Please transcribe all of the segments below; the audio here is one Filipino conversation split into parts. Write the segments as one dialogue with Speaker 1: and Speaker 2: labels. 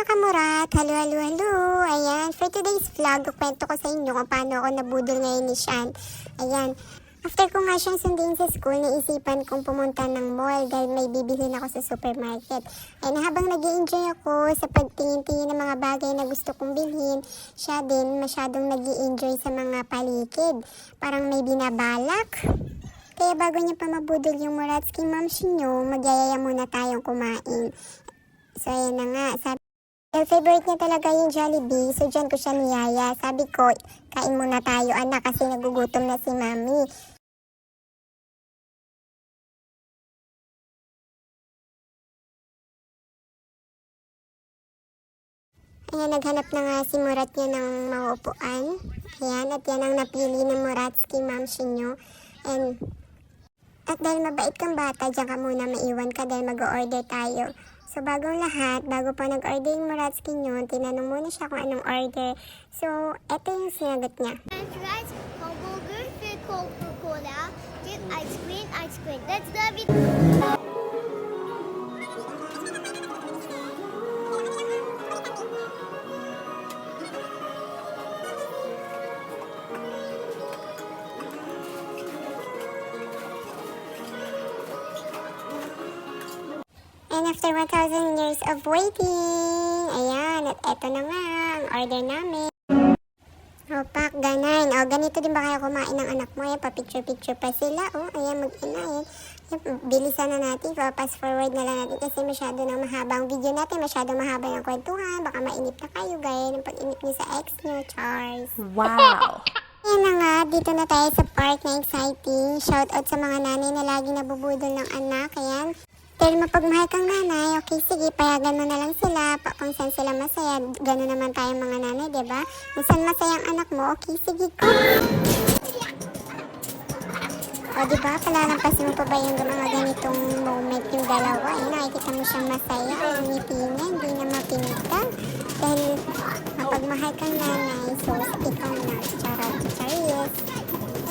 Speaker 1: mga kamurat! Halo, halo, halo! Ayan, for today's vlog, kwento ko sa inyo kung paano ako nabudol ngayon ni Sean. Ayan, after ko nga siyang sundin sa school, naisipan kong pumunta ng mall dahil may bibilhin ako sa supermarket. Ayan, habang nag-i-enjoy ako sa pagtingin-tingin ng mga bagay na gusto kong bilhin, siya din masyadong nag-i-enjoy sa mga paligid. Parang may binabalak. Kaya bago niya pa mabudol yung Moratsky Momshi nyo, magyayaya muna tayong kumain. So, ayan na nga. Favorite niya talaga yung Jollibee. So, dyan ko siya niyaya. Sabi ko, kain muna tayo, anak, kasi nagugutom na si Mami. Ayan, naghanap na nga si Murat niya ng mauupuan. Ayan, at yan ang napili ng Moratsky Momshi nyo. At dahil mabait kang bata, dyan ka muna maiwan ka dahil mag-order tayo. So, bagong lahat, bago pa nag-order yung Moratsky nyo, tinanong muna siya kung anong order. So, eto yung sinagot niya.
Speaker 2: French fries, hamburger, with Coca-Cola, with ice cream. Let's love it.
Speaker 1: And after 1,000 years of waiting, ayan, at eto na nga ang order namin. Pak, ganun. O, ganito din ba kaya kumain ng anak mo? Ayan, pa-picture-picture pa sila. O, ayan, mag-ina. Ayan, bilisan na natin. Fast forward na lang natin kasi masyado na mahaba ang video natin. Masyado mahaba yung kwentuhan. Baka mainip na kayo, gaya ng pag-inip niyo sa ex niyo, Charles.
Speaker 3: Wow!
Speaker 1: Ayan na nga, dito na tayo sa part na exciting. Shoutout sa mga nanay na lagi nabubudol ng anak. Ayan. Dahil mapagmahal kang nanay, okay, sige, payagan mo na lang sila. Kung saan sila masaya, gano'n naman tayong mga nanay, diba? Kung saan masaya ang anak mo, okay, sige, go! O, diba, palalampasin mo pa ba yung mga ganitong moment yung dalawa? Eh, nakikita mo siyang masaya, ang ngiti niya, hindi na mapinita. Dahil mapagmahal kang nanay, so, ikaw na, charot, charot.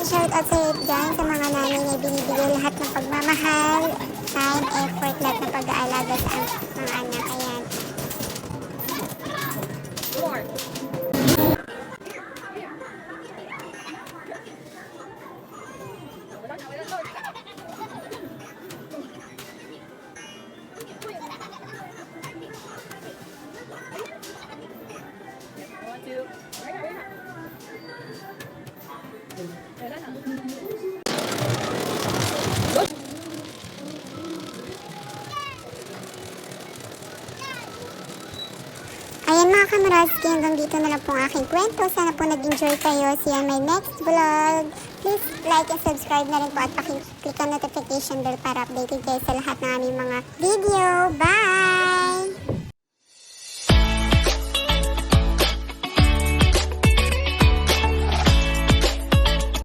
Speaker 1: Shoutout sa iyo dyan, sa mga nanay na binibigay lahat ng pagmamahal, time, effort, lahat ng pag-aalaga sa mga anak. Ayan. Ayan mga kamaradsky, hanggang dito na lang po ang aking kwento. Sana po nag-enjoy kayo. See you on my next vlog. Please like and subscribe na rin po at pakiclick ang notification bell para updated kayo sa lahat ng aming mga video. Bye!